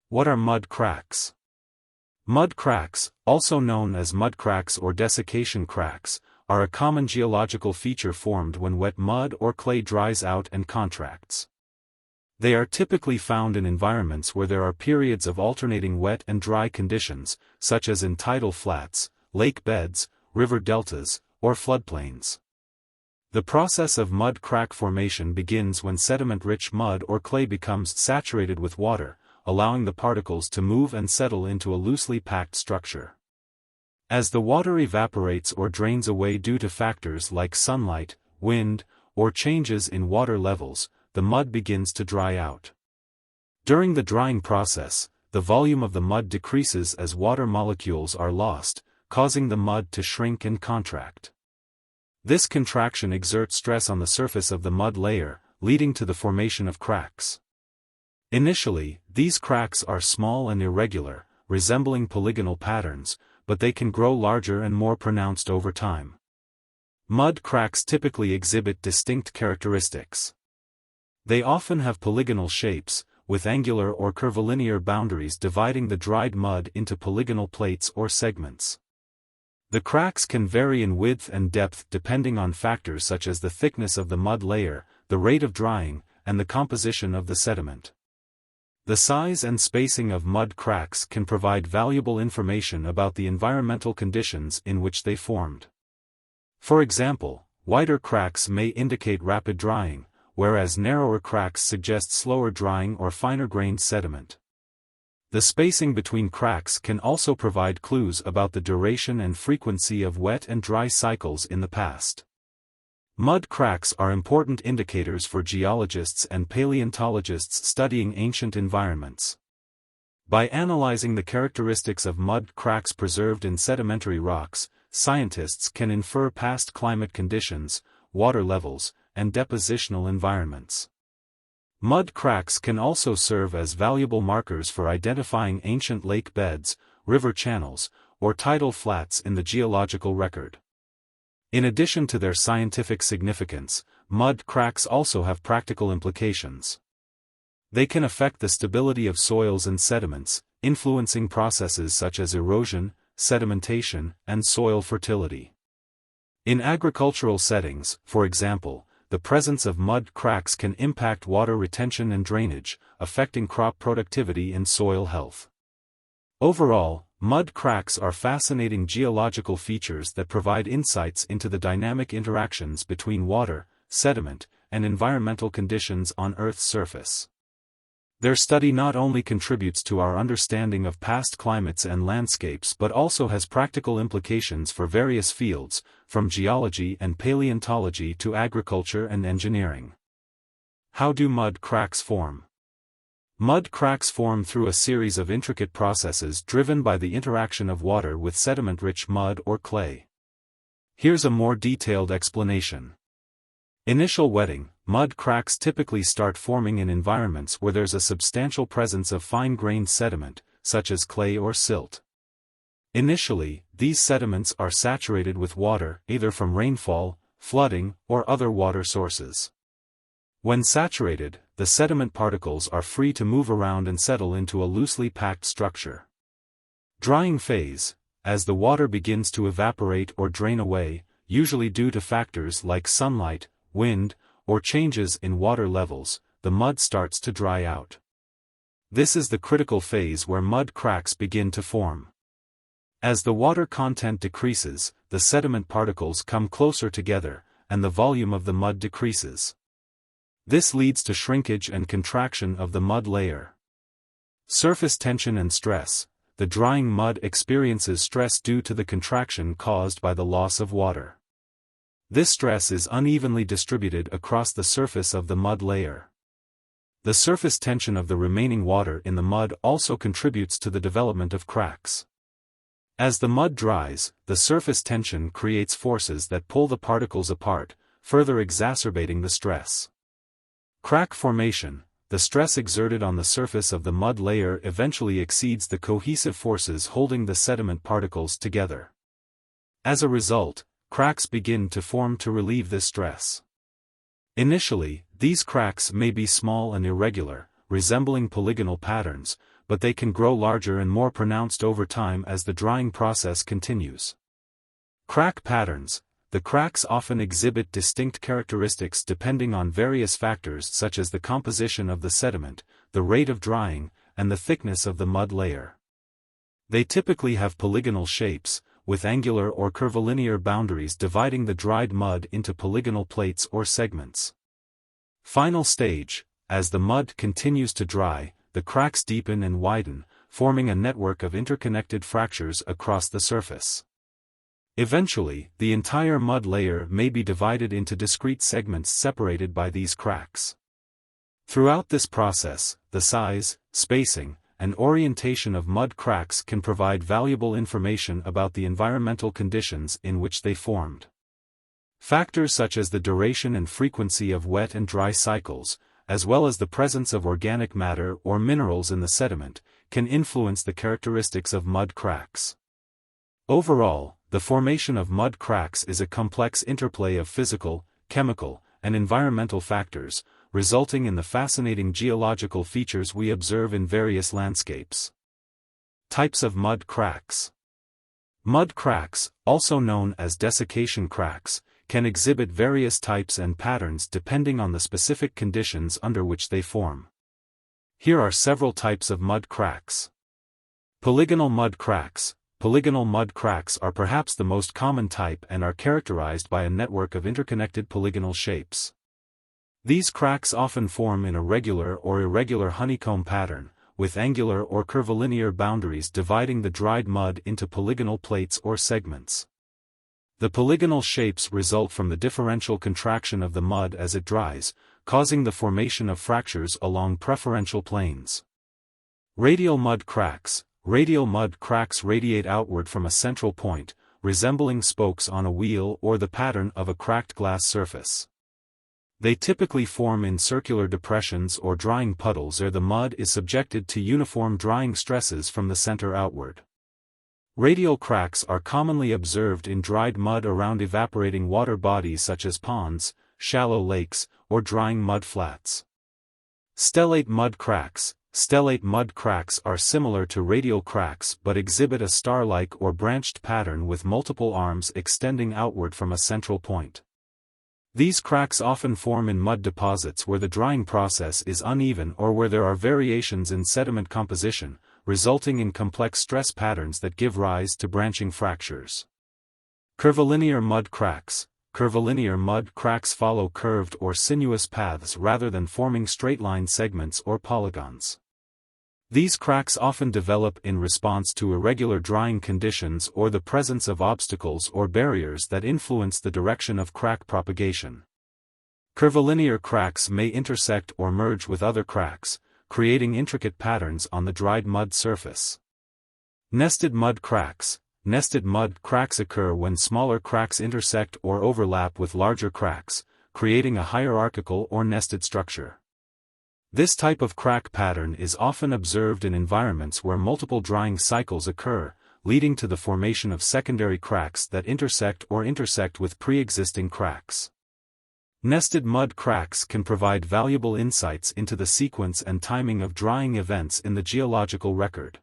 What are mud cracks? Mud cracks, also known as mud cracks or desiccation cracks, are a common geological feature formed when wet mud or clay dries out and contracts. They are typically found in environments where there are periods of alternating wet and dry conditions, such as in tidal flats, lake beds, river deltas, or floodplains. The process of mud crack formation begins when sediment-rich mud or clay becomes saturated with water, allowing the particles to move and settle into a loosely packed structure. As the water evaporates or drains away due to factors like sunlight, wind, or changes in water levels, the mud begins to dry out. During the drying process, the volume of the mud decreases as water molecules are lost, causing the mud to shrink and contract. This contraction exerts stress on the surface of the mud layer, leading to the formation of cracks. Initially, these cracks are small and irregular, resembling polygonal patterns, but they can grow larger and more pronounced over time. Mud cracks typically exhibit distinct characteristics. They often have polygonal shapes, with angular or curvilinear boundaries dividing the dried mud into polygonal plates or segments. The cracks can vary in width and depth depending on factors such as the thickness of the mud layer, the rate of drying, and the composition of the sediment. The size and spacing of mud cracks can provide valuable information about the environmental conditions in which they formed. For example, wider cracks may indicate rapid drying, whereas narrower cracks suggest slower drying or finer-grained sediment. The spacing between cracks can also provide clues about the duration and frequency of wet and dry cycles in the past. Mud cracks are important indicators for geologists and paleontologists studying ancient environments. By analyzing the characteristics of mud cracks preserved in sedimentary rocks, scientists can infer past climate conditions, water levels, and depositional environments. Mud cracks can also serve as valuable markers for identifying ancient lake beds, river channels, or tidal flats in the geological record. In addition to their scientific significance, mud cracks also have practical implications. They can affect the stability of soils and sediments, influencing processes such as erosion, sedimentation, and soil fertility. In agricultural settings, for example, the presence of mud cracks can impact water retention and drainage, affecting crop productivity and soil health. Overall, mud cracks are fascinating geological features that provide insights into the dynamic interactions between water, sediment, and environmental conditions on Earth's surface. Their study not only contributes to our understanding of past climates and landscapes but also has practical implications for various fields, from geology and paleontology to agriculture and engineering. How do mud cracks form? Mud cracks form through a series of intricate processes driven by the interaction of water with sediment-rich mud or clay. Here's a more detailed explanation. Initial wetting. Mud cracks typically start forming in environments where there's a substantial presence of fine-grained sediment, such as clay or silt. Initially, these sediments are saturated with water, either from rainfall, flooding, or other water sources. When saturated, the sediment particles are free to move around and settle into a loosely packed structure. Drying phase. As the water begins to evaporate or drain away, usually due to factors like sunlight, wind, or changes in water levels, the mud starts to dry out. This is the critical phase where mud cracks begin to form. As the water content decreases, the sediment particles come closer together, and the volume of the mud decreases. This leads to shrinkage and contraction of the mud layer. Surface tension and stress. The drying mud experiences stress due to the contraction caused by the loss of water. This stress is unevenly distributed across the surface of the mud layer. The surface tension of the remaining water in the mud also contributes to the development of cracks. As the mud dries, the surface tension creates forces that pull the particles apart, further exacerbating the stress. Crack formation. The stress exerted on the surface of the mud layer eventually exceeds the cohesive forces holding the sediment particles together. As a result, cracks begin to form to relieve this stress. Initially, these cracks may be small and irregular, resembling polygonal patterns, but they can grow larger and more pronounced over time as the drying process continues. Crack patterns. The cracks often exhibit distinct characteristics depending on various factors such as the composition of the sediment, the rate of drying, and the thickness of the mud layer. They typically have polygonal shapes, with angular or curvilinear boundaries dividing the dried mud into polygonal plates or segments. Final stage. As the mud continues to dry, the cracks deepen and widen, forming a network of interconnected fractures across the surface. Eventually, the entire mud layer may be divided into discrete segments separated by these cracks. Throughout this process, the size, spacing, and orientation of mud cracks can provide valuable information about the environmental conditions in which they formed. Factors such as the duration and frequency of wet and dry cycles, as well as the presence of organic matter or minerals in the sediment, can influence the characteristics of mud cracks. Overall, the formation of mud cracks is a complex interplay of physical, chemical, and environmental factors, resulting in the fascinating geological features we observe in various landscapes. Types of mud cracks. Mud cracks, also known as desiccation cracks, can exhibit various types and patterns depending on the specific conditions under which they form. Here are several types of mud cracks. Polygonal mud cracks. Polygonal mud cracks are perhaps the most common type and are characterized by a network of interconnected polygonal shapes. These cracks often form in a regular or irregular honeycomb pattern, with angular or curvilinear boundaries dividing the dried mud into polygonal plates or segments. The polygonal shapes result from the differential contraction of the mud as it dries, causing the formation of fractures along preferential planes. Radial mud cracks. Radial mud cracks radiate outward from a central point, resembling spokes on a wheel or the pattern of a cracked glass surface. They typically form in circular depressions or drying puddles where the mud is subjected to uniform drying stresses from the center outward. Radial cracks are commonly observed in dried mud around evaporating water bodies such as ponds, shallow lakes, or drying mud flats. Stellate mud cracks. Stellate mud cracks are similar to radial cracks but exhibit a star-like or branched pattern with multiple arms extending outward from a central point. These cracks often form in mud deposits where the drying process is uneven or where there are variations in sediment composition, resulting in complex stress patterns that give rise to branching fractures. Curvilinear mud cracks. Curvilinear mud cracks follow curved or sinuous paths rather than forming straight-line segments or polygons. These cracks often develop in response to irregular drying conditions or the presence of obstacles or barriers that influence the direction of crack propagation. Curvilinear cracks may intersect or merge with other cracks, creating intricate patterns on the dried mud surface. Nested mud cracks. Nested mud cracks occur when smaller cracks intersect or overlap with larger cracks, creating a hierarchical or nested structure. This type of crack pattern is often observed in environments where multiple drying cycles occur, leading to the formation of secondary cracks that intersect with pre-existing cracks. Nested mud cracks can provide valuable insights into the sequence and timing of drying events in the geological record.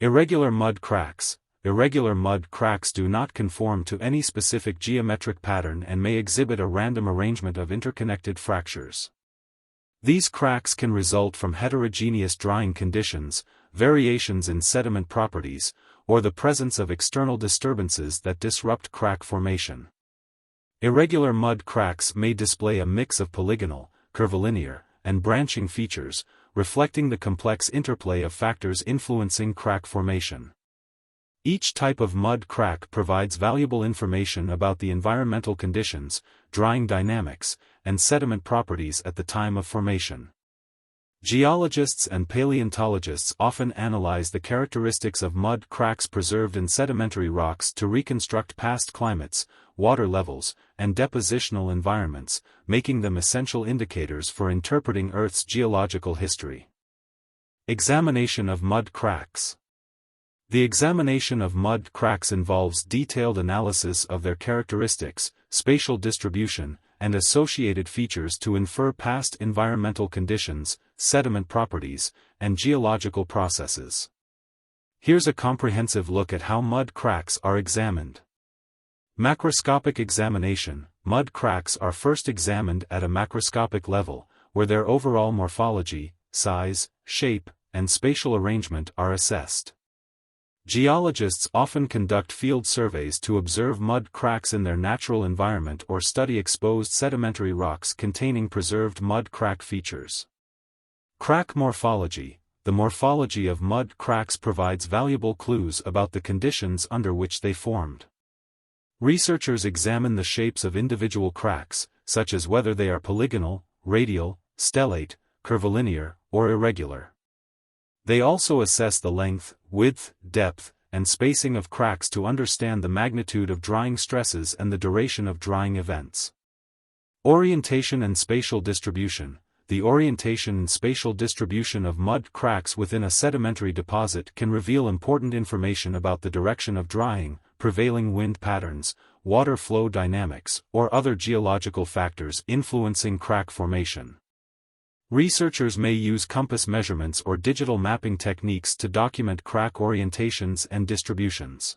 Irregular mud cracks. Irregular mud cracks do not conform to any specific geometric pattern and may exhibit a random arrangement of interconnected fractures. These cracks can result from heterogeneous drying conditions, variations in sediment properties, or the presence of external disturbances that disrupt crack formation. Irregular mud cracks may display a mix of polygonal, curvilinear, and branching features, reflecting the complex interplay of factors influencing crack formation. Each type of mud crack provides valuable information about the environmental conditions, drying dynamics, and sediment properties at the time of formation. Geologists and paleontologists often analyze the characteristics of mud cracks preserved in sedimentary rocks to reconstruct past climates, water levels, and depositional environments, making them essential indicators for interpreting Earth's geological history. Examination of mud cracks. The examination of mud cracks involves detailed analysis of their characteristics, spatial distribution, and associated features to infer past environmental conditions, sediment properties, and geological processes. Here's a comprehensive look at how mud cracks are examined. Macroscopic examination. Mud cracks are first examined at a macroscopic level, where their overall morphology, size, shape, and spatial arrangement are assessed. Geologists often conduct field surveys to observe mud cracks in their natural environment or study exposed sedimentary rocks containing preserved mud crack features. Crack morphology. The morphology of mud cracks provides valuable clues about the conditions under which they formed. Researchers examine the shapes of individual cracks, such as whether they are polygonal, radial, stellate, curvilinear, or irregular. They also assess the length, width, depth, and spacing of cracks to understand the magnitude of drying stresses and the duration of drying events. Orientation and spatial distribution. The orientation and spatial distribution of mud cracks within a sedimentary deposit can reveal important information about the direction of drying, prevailing wind patterns, water flow dynamics, or other geological factors influencing crack formation. Researchers may use compass measurements or digital mapping techniques to document crack orientations and distributions.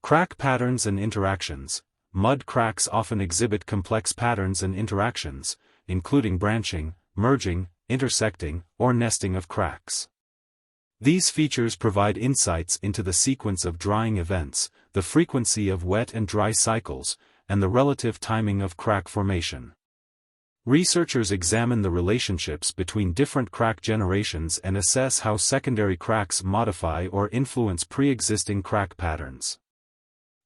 Crack patterns and interactions. Mud cracks often exhibit complex patterns and interactions, including branching, merging, intersecting, or nesting of cracks. These features provide insights into the sequence of drying events, the frequency of wet and dry cycles, and the relative timing of crack formation. Researchers examine the relationships between different crack generations and assess how secondary cracks modify or influence pre-existing crack patterns.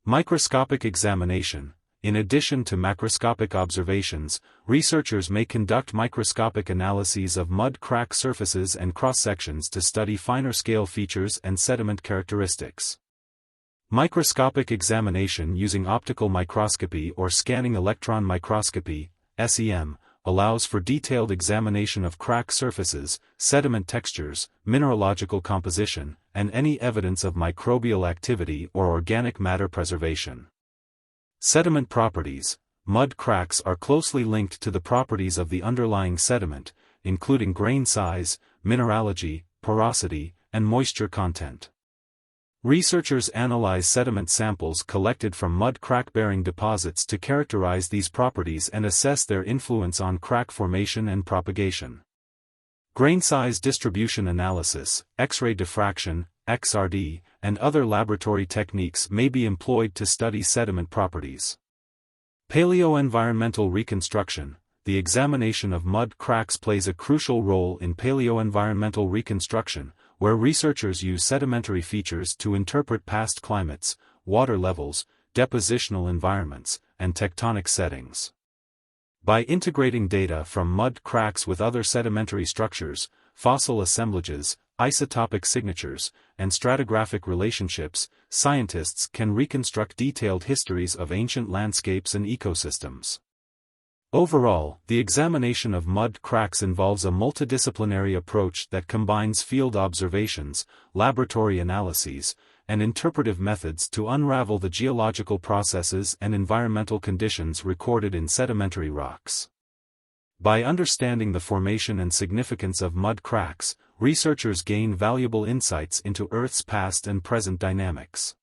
Microscopic examination. In addition to macroscopic observations, researchers may conduct microscopic analyses of mud crack surfaces and cross-sections to study finer-scale features and sediment characteristics. Microscopic examination using optical microscopy or scanning electron microscopy, SEM, allows for detailed examination of crack surfaces, sediment textures, mineralogical composition, and any evidence of microbial activity or organic matter preservation. Sediment properties. Mud cracks are closely linked to the properties of the underlying sediment, including grain size, mineralogy, porosity, and moisture content. Researchers analyze sediment samples collected from mud crack-bearing deposits to characterize these properties and assess their influence on crack formation and propagation. Grain size distribution analysis, X-ray diffraction, XRD, and other laboratory techniques may be employed to study sediment properties. Paleoenvironmental reconstruction. The examination of mud cracks plays a crucial role in paleoenvironmental reconstruction, where researchers use sedimentary features to interpret past climates, water levels, depositional environments, and tectonic settings. By integrating data from mud cracks with other sedimentary structures, fossil assemblages, isotopic signatures, and stratigraphic relationships, scientists can reconstruct detailed histories of ancient landscapes and ecosystems. Overall, the examination of mud cracks involves a multidisciplinary approach that combines field observations, laboratory analyses, and interpretive methods to unravel the geological processes and environmental conditions recorded in sedimentary rocks. By understanding the formation and significance of mud cracks, researchers gain valuable insights into Earth's past and present dynamics.